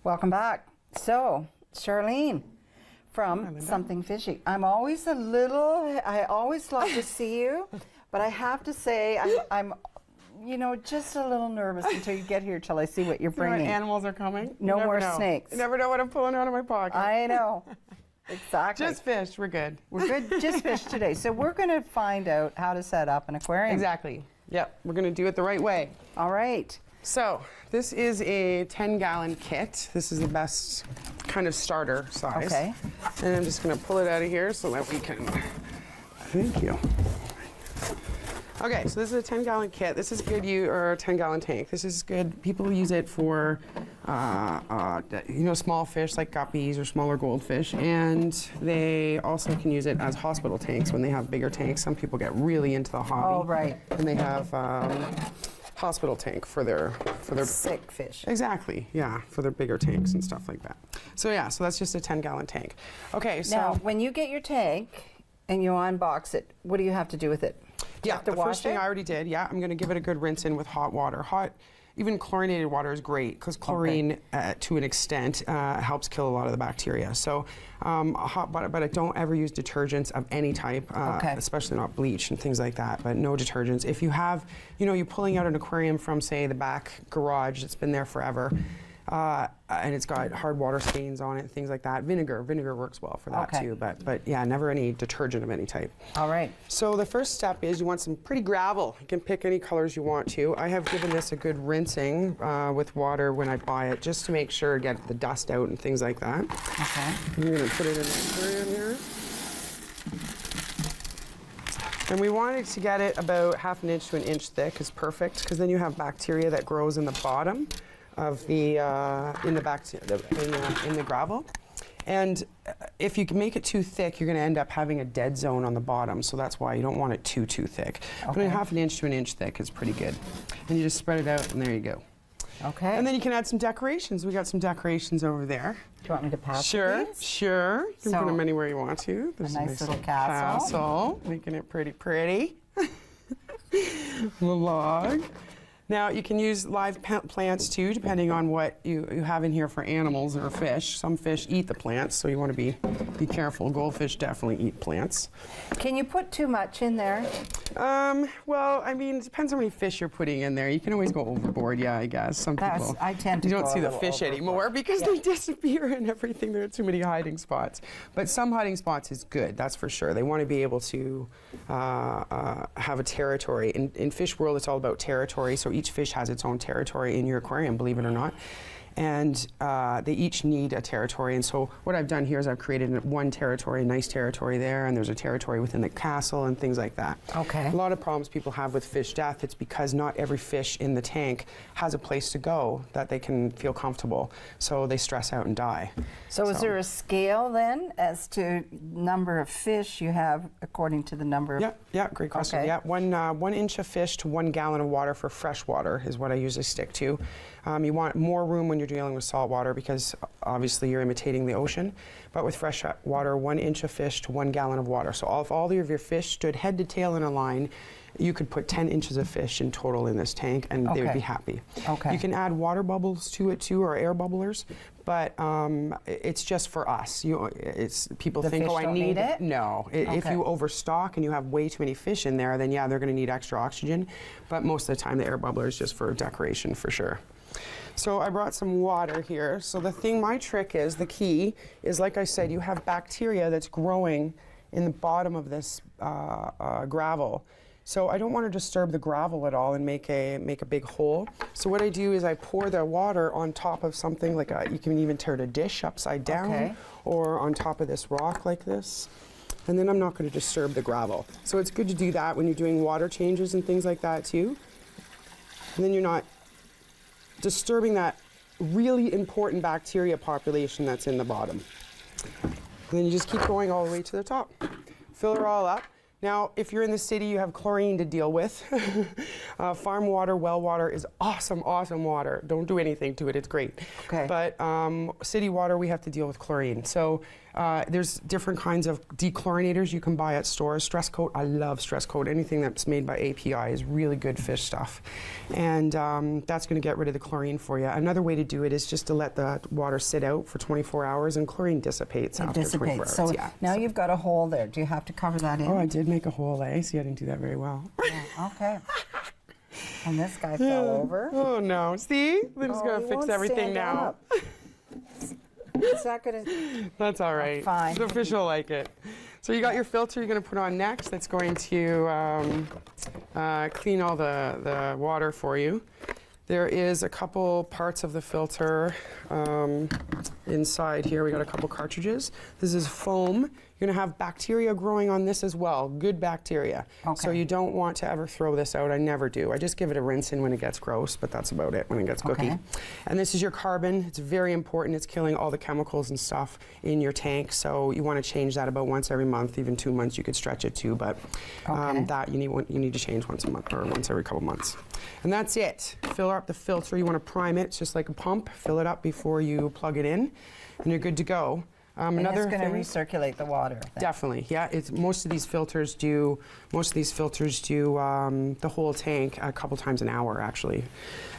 Welcome back. So, Charlene from Something Fishy. I always love to see you, but I have to say I'm just a little nervous until you get here, till I see what you're bringing. Animals are coming. No more snakes. You never know what I'm pulling out of my pocket. I know. Exactly. Just fish. We're good. We're good. Just fish today. So we're going to find out how to set up an aquarium. Exactly. Yep. We're going to do it the right way. All right. So this is a 10-gallon kit. This is the best kind of starter size. Okay. And I'm just going to pull it out of here so that we can. Thank you. Okay, so this is a 10-gallon kit. This is good, or a 10-gallon tank. This is good. People use it for, small fish like guppies or smaller goldfish, and they also can use it as hospital tanks when they have bigger tanks. Some people get really into the hobby. Oh, right. And they have hospital tank for their sick fish. Exactly, yeah, for their bigger tanks and stuff like that. So yeah, so that's just a 10-gallon tank. Okay, so now when you get your tank and you unbox it, what do you have to do with it? Yeah, the first thing I already did, I'm going to give it a good rinse in with hot water. Even chlorinated water is great because chlorine, to an extent, helps kill a lot of the bacteria. So hot water, but I don't ever use detergents of any type, especially not bleach and things like that, but no detergents. If you have, you're pulling out an aquarium from, say, the back garage that's been there forever, and it's got hard water stains on it, things like that. Vinegar works well for that too, but yeah, never any detergent of any type. All right. So the first step is you want some pretty gravel. You can pick any colors you want to. I have given this a good rinsing with water when I buy it, just to make sure, get the dust out and things like that. Okay. I'm gonna put it in the aquarium here. And we wanted to get it about 1/2 inch to 1 inch thick is perfect, because then you have bacteria that grows in the bottom of the in the gravel, and if you make it too thick, you're going to end up having a dead zone on the bottom. So that's why you don't want it too thick. But 1/2 inch to 1 inch thick is pretty good, and you just spread it out, and there you go. Okay. And then you can add some decorations. We got some decorations over there. Do you want me to pass Sure, these? Sure. You can put them anywhere you want to. There's a nice little castle, making it pretty. The log. Now, you can use live plants too, depending on what you have in here for animals or fish. Some fish eat the plants, so you want to be careful. Goldfish definitely eat plants. Can you put too much in there? Well, I mean, it depends how many fish you're putting in there. You can always go overboard, yeah, I guess. Some people, I tend to you don't go see a the little fish overboard anymore because they disappear and everything. There are too many hiding spots. But some hiding spots is good, that's for sure. They want to be able to have a territory. In fish world, it's all about territory, so each fish has its own territory in your aquarium, believe it or not. And they each need a territory. And so what I've done here is I've created one territory, a nice territory there, and there's a territory within the castle and things like that. Okay. A lot of problems people have with fish death, it's because not every fish in the tank has a place to go that they can feel comfortable. So they stress out and die. So is there a scale then as to number of fish you have according to the number of... Yeah, great question. Okay. Yeah, 1 inch of fish to 1 gallon of water for fresh water is what I usually stick to. You want more room when you're dealing with salt water because obviously you're imitating the ocean. But with fresh water, 1 inch of fish to 1 gallon of water. So if all of your fish stood head to tail in a line, you could put 10 inches of fish in total in this tank and they would be happy. Okay. You can add water bubbles to it too, or air bubblers, but it's just for us. People think, oh, I need it. No, if you overstock and you have way too many fish in there, then yeah, they're going to need extra oxygen. But most of the time, the air bubbler is just for decoration for sure. So I brought some water here. So my trick is, the key is, like I said, you have bacteria that's growing in the bottom of this gravel. So I don't want to disturb the gravel at all and make a big hole. So what I do is I pour the water on top of something like you can even turn a dish upside down or on top of this rock like this. And then I'm not going to disturb the gravel. So it's good to do that when you're doing water changes and things like that too. And then you're not disturbing that really important bacteria population that's in the bottom. And then you just keep going all the way to the top. Fill her all up. Now, if you're in the city, you have chlorine to deal with. Farm water, well water is awesome, awesome water. Don't do anything to it, it's great. Okay. But city water, we have to deal with chlorine. So there's different kinds of dechlorinators you can buy at stores. Stress Coat, I love Stress Coat. Anything that's made by API is really good fish stuff. And that's going to get rid of the chlorine for you. Another way to do it is just to let the water sit out for 24 hours and chlorine dissipates after 24 hours. So yeah. now you've got a hole there. Do you have to cover that in? Oh, I did make a hole, eh? See, I didn't do that very well. Yeah, okay. And this guy fell over. Oh, no. See? We're just going to fix everything now. It's not going to... That's all right. Fine. The fish will like it. So you got your filter you're going to put on next. That's going to clean all the water for you. There is a couple parts of the filter inside here. We got a couple cartridges. This is foam. You're going to have bacteria growing on this as well, good bacteria. Okay. So you don't want to ever throw this out. I never do. I just give it a rinse in when it gets gross, but that's about it when it gets cookie. Okay. And this is your carbon. It's very important. It's killing all the chemicals and stuff in your tank. So you want to change that about once every month, even 2 months. You could stretch it to, but that you need to change once a month or once every couple months. And that's it. Fill up the filter. You want to prime it. It's just like a pump. Fill it up before you plug it in, and you're good to go. And it's going to recirculate the water. Then. Definitely, yeah. Most of these filters do the whole tank a couple times an hour, actually.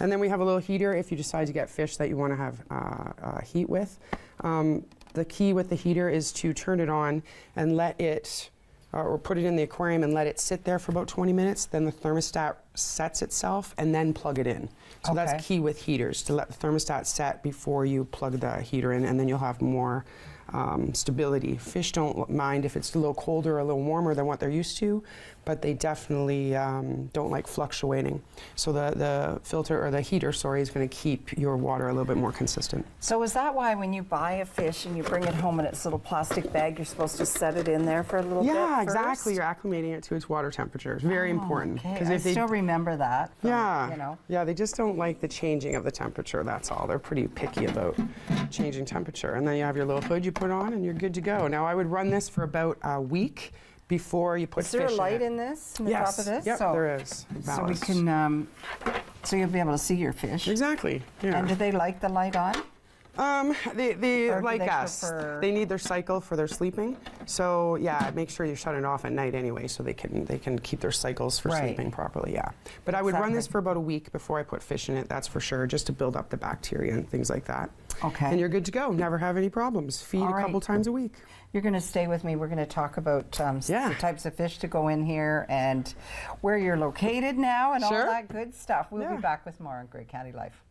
And then we have a little heater if you decide to get fish that you want to have heat with. The key with the heater is to turn it on and let it, or put it in the aquarium and let it sit there for about 20 minutes. Then the thermostat sets itself, and then plug it in. So that's key with heaters, to let the thermostat set before you plug the heater in, and then you'll have more stability. Fish don't mind if it's a little colder or a little warmer than what they're used to, but they definitely don't like fluctuating. So the filter, or the heater, sorry, is going to keep your water a little bit more consistent. So is that why when you buy a fish and you bring it home in its little plastic bag, you're supposed to set it in there for a little bit Yeah, first? exactly. You're acclimating it to its water temperature. It's very important. Okay. Because I if they still remember that. From, Yeah, you know. yeah, they just don't like the changing of the temperature, that's all. They're pretty picky about changing temperature. And then you have your little hood you put on, and you're good to go. Now, I would run this for about a week before you put fish in it. Is there a light in this, in the top of this? Yep, there is. So we can, so you'll be able to see your fish. Exactly, yeah. And do they like the light on? They Or do like they us. prefer- They need their cycle for their sleeping. So yeah, make sure you shut it off at night anyway, so they can keep their cycles for Right. sleeping properly. Yeah. But I would run this for about a week before I put fish in it. That's for sure, just to build up the bacteria and things like that. Okay. And you're good to go. Never have any problems. Feed All a couple right. times a week. You're going to stay with me. We're going to talk about the types of fish to go in here and where you're located now and all Sure. that good stuff. We'll Yeah. be back with more on Great County Life.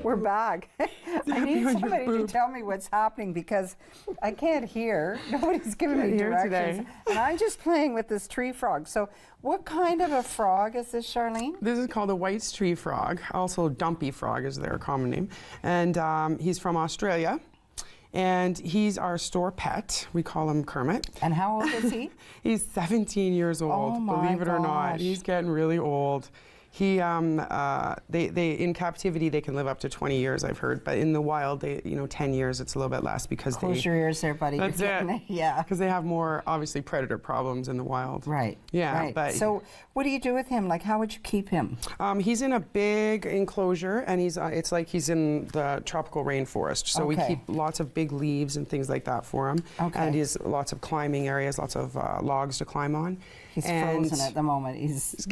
We're back. I need on your somebody to boob. tell me what's happening because I can't hear. Nobody's giving me Here directions. today. And I'm just playing with this tree frog. So what kind of a frog is this, Charlene? This is called a white tree frog, also dumpy frog is their common name. And he's from Australia. And he's our store pet. We call him Kermit. And how old is he? He's 17 years old, Oh my believe it or not. gosh. He's getting really old. He, they in captivity they can live up to 20 years, I've heard, but in the wild, 10 years it's a little bit less because Close your ears there, buddy. That's You're it. getting Yeah. Because they have more, obviously, predator problems in the wild. Right. Yeah, Right. but So what do you do with him? Like, how would you keep him? he's in a big enclosure, and it's like he's in the tropical rainforest. So we Okay. keep lots of big leaves and things like that for him. Okay. And he has lots of climbing areas, lots of logs to climb on. He's And frozen at the moment. He's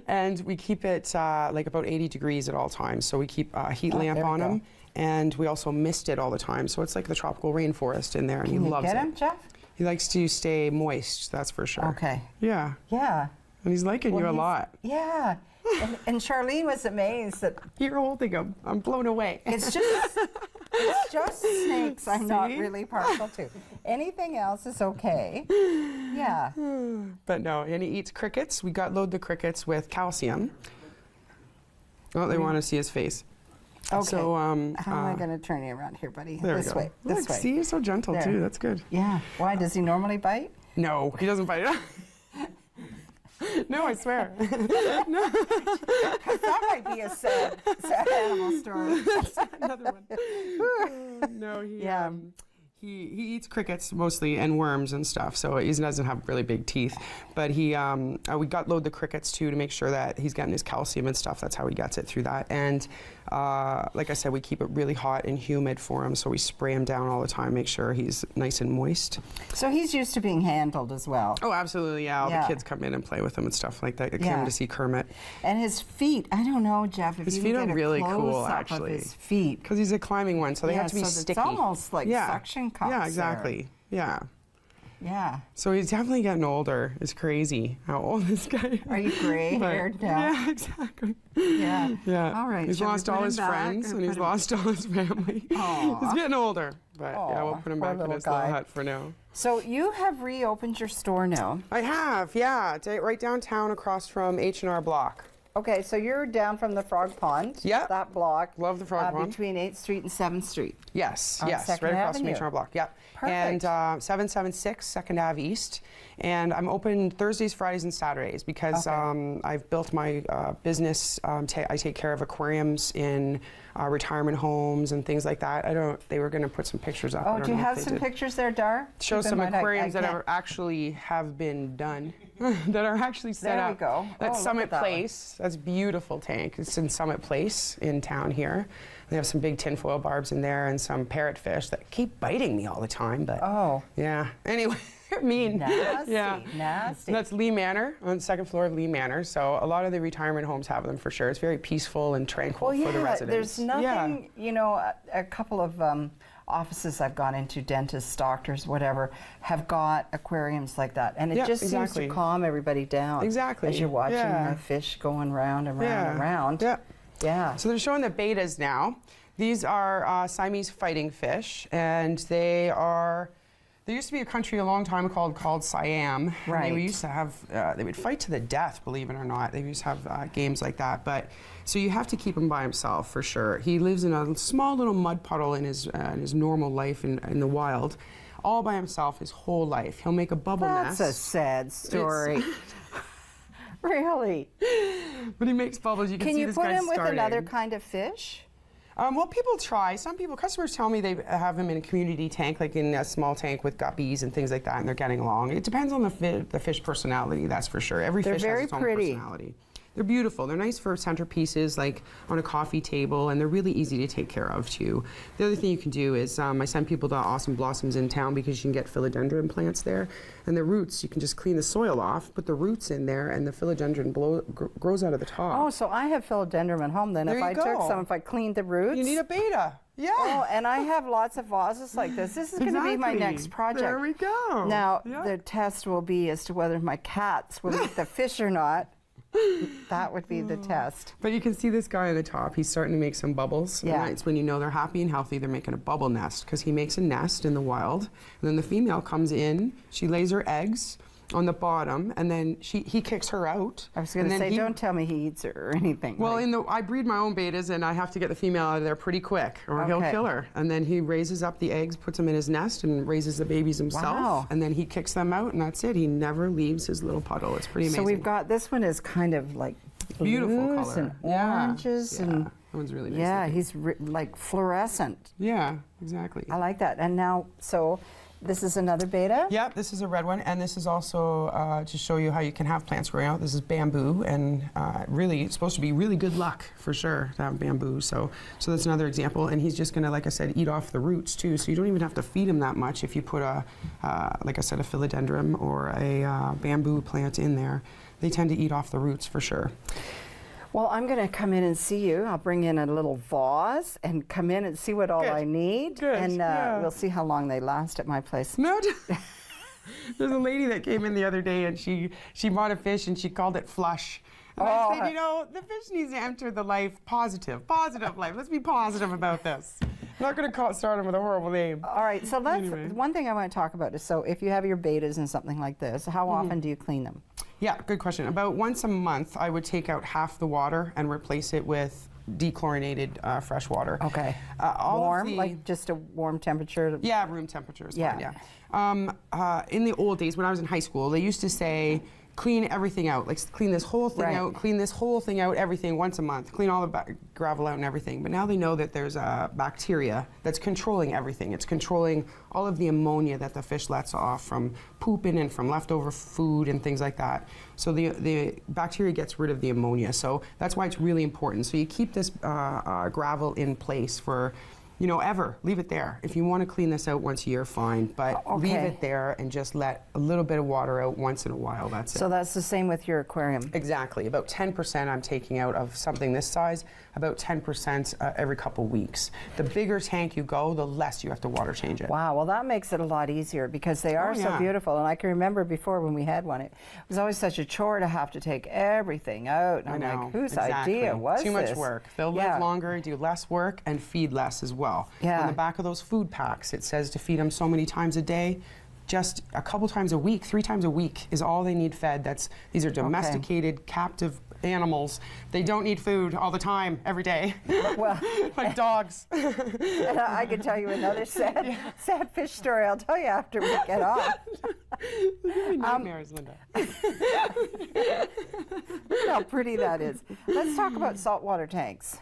and we keep it like about 80 degrees at all times. So we keep a heat lamp there we on go. him, and we also mist it all the time. So it's like the tropical rainforest in there, and Can he you loves get it. him, Jeff? He likes to stay moist, that's for sure. Okay. Yeah, Yeah. and he's liking Well, you a he's- lot. Yeah. And Charlene was amazed that You're holding him. I'm blown away. it's just snakes I'm not See? really partial to. Anything else is okay. Yeah. But no, and he eats crickets. We load the crickets with calcium. Oh, they want to see his face. Okay. So, how am I going to turn you around here, buddy? There This we go. way. This Look, way. see, you're so gentle There. too. That's good. Yeah. Why? Does he normally bite? No, he doesn't bite. No, I swear. No. That might be a sad animal story. Another one. No, Yeah. He eats crickets mostly and worms and stuff, so he doesn't have really big teeth. But we gut load the crickets too to make sure that he's getting his calcium and stuff. That's how he gets it through that. And like I said, we keep it really hot and humid for him, so we spray him down all the time, make sure he's nice and moist. So he's used to being handled as well. Oh, absolutely, yeah. All the kids come in and play with him and stuff like that. They came to see Kermit. And his feet, I don't know, Jeff, if His you feet can are get a really cool, close-up actually. of his feet. Because he's a climbing one, so they have to be so sticky. It's almost like suction cups. Yeah, exactly. Yeah. Yeah. So he's definitely getting older. It's crazy how old this guy is. Are you gray-haired now? Yeah, exactly. Yeah. Yeah. All right. He's shall we lost put all him his back friends or and he's put him- lost all his family. Aw. He's getting older. But yeah, we'll Aw, put him poor back in little his little guy. hut for now. So you have reopened your store now. I have, yeah. It's right downtown across from H&R Block. Okay, so you're down from the Frog Pond. Yeah. That block. Love the Frog Pond. Between 8th Street and 7th Street. Yes, On yes, Second right across Avenue. from H&R Block. Yep. Perfect. And 776 2nd Ave East. And I'm open Thursdays, Fridays, and Saturdays because I've built my business. I take care of aquariums in retirement homes and things like that. They were going to put some pictures up. I Oh, don't do you know if have they some did. pictures there, Dar? Show Keep in some mind, I aquariums that can't- are actually have been done, that are actually set There up. we go. That's Oh, look Summit at that one. Place. That's a beautiful tank. It's in Summit Place in town here. They have some big tinfoil barbs in there and some parrotfish that keep biting me all the time. But Oh. yeah. Anyway, they're mean. Nasty, Yeah. nasty. And that's Lee Manor, on the second floor of Lee Manor. So a lot of the retirement homes have them for sure. It's very peaceful and tranquil Well, for the yeah, residents. there's nothing, you know, a couple of offices I've gone into, dentists, doctors, whatever, have got aquariums like that. And it Yeah, just exactly. seems to calm everybody down. Exactly. As you're watching Yeah. the fish going round and round Yeah. and round. Yeah. Yeah. So they're showing the betas now. These are Siamese fighting fish, and they are. There used to be a country a long time called Siam. And Right. they used to have. They would fight to the death, believe it or not. They used to have games like that. But so you have to keep him by himself for sure. He lives in a small little mud puddle in his normal life in the wild, all by himself his whole life. He'll make a bubble That's nest. a sad story. Really? But he makes bubbles. You can Can see you this put guy him with starting. another kind of fish? Well, people try. Customers tell me they have him in a community tank, like in a small tank with guppies and things like that, and they're getting along. It depends on the fish personality, that's for sure. Every They're fish very has its own pretty. personality. They're beautiful. They're nice for centerpieces, like on a coffee table, and they're really easy to take care of too. The other thing you can do is I send people to Awesome Blossoms in town because you can get philodendron plants there, and the roots you can just clean the soil off, put the roots in there, and the philodendron grows out of the top. Oh, so I have philodendron at home then. There If you I took go. some, if I cleaned the roots. You need a beta. Yeah. Oh, and I have lots of vases like this. This is going to be my Exactly. next project. There we go. Now, Yeah. the test will be as to whether my cats will eat the fish or not. That would be the test. But you can see this guy on the top. He's starting to make some bubbles. Yeah. And it's when you know they're happy and healthy, they're making a bubble nest because he makes a nest in the wild. And then the female comes in, she lays her eggs on the bottom, and then he kicks her out. I was going to say, don't tell me he eats her or anything. Well, like- I breed my own betas, and I have to get the female out of there pretty quick, or he'll Okay. kill her. And then he raises up the eggs, puts them in his nest, and raises the babies himself. Wow. And then he kicks them out, and that's it. He never leaves his little puddle. It's pretty amazing. So we've got, this one is kind of like beautiful blues color. and Yeah. oranges Yeah. and That one's really nice. yeah, looking. he's like fluorescent. Yeah, exactly. I like that. And now, so this is another beta? Yep, this is a red one, and this is also to show you how you can have plants growing out. This is bamboo, and really, it's supposed to be really good luck for sure to have bamboo. So that's another example, and he's just gonna, like I said, eat off the roots too. So you don't even have to feed him that much if you put like I said, a philodendron or a bamboo plant in there. They tend to eat off the roots for sure. Well, I'm going to come in and see you. I'll bring in a little vase and come in and see what all Good. I need. Good, And yeah. we'll see how long they last at my place. No. There's a lady that came in the other day, and she bought a fish, and she called it Flush. And I said, you know, the fish needs to enter the life positive life. Let's be positive about this. I'm not going to start him with a horrible name. All right, so Anyway. one thing I want to talk about is, so if you have your betas and something like this, how often do you clean them? Yeah, good question. About once a month, I would take out half the water and replace it with dechlorinated fresh water. Okay. Warm, like just a warm temperature? Yeah, room temperature is fine, yeah. In the old days, when I was in high school, they used to say, clean everything out, like clean this whole thing out, clean this whole thing out, everything once a month, clean all the gravel out and everything. But now they know that there's a bacteria that's controlling everything. It's controlling all of the ammonia that the fish lets off from pooping and from leftover food and things like that. So the bacteria gets rid of the ammonia. So that's why it's really important. So you keep this gravel in place for, you know, ever. Leave it there. If you want to clean this out once a year, fine, but leave it there and just let a little bit of water out once in a while. That's it. So that's the same with your aquarium? Exactly. About 10% I'm taking out of something this size, about 10% every couple weeks. The bigger tank you go, the less you have to water change it. Wow, well that makes it a lot easier because they are so beautiful. And I can remember before when we had one, it was always such a chore to have to take everything out. And I'm like, whose idea was Too this? much work. They'll live longer, do less work, and feed less as well. Yeah. On the back of those food packs, it says to feed them so many times a day. Just a couple times a week, 3 times a week is all they need fed. These are domesticated, captive animals. They don't need food all the time, every day. Well, like dogs. And I could tell you another sad fish story. I'll tell you after we get off. Nightmares, Linda. Look how pretty that is. Let's talk about saltwater tanks.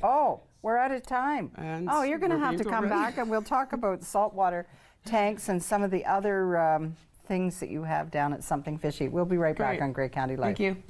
Oh, we're out of time. And you're going to have to come back and we'll talk about saltwater tanks and some of the other things that you have down at Something Fishy. We'll be right back on Grey County Life. Thank you.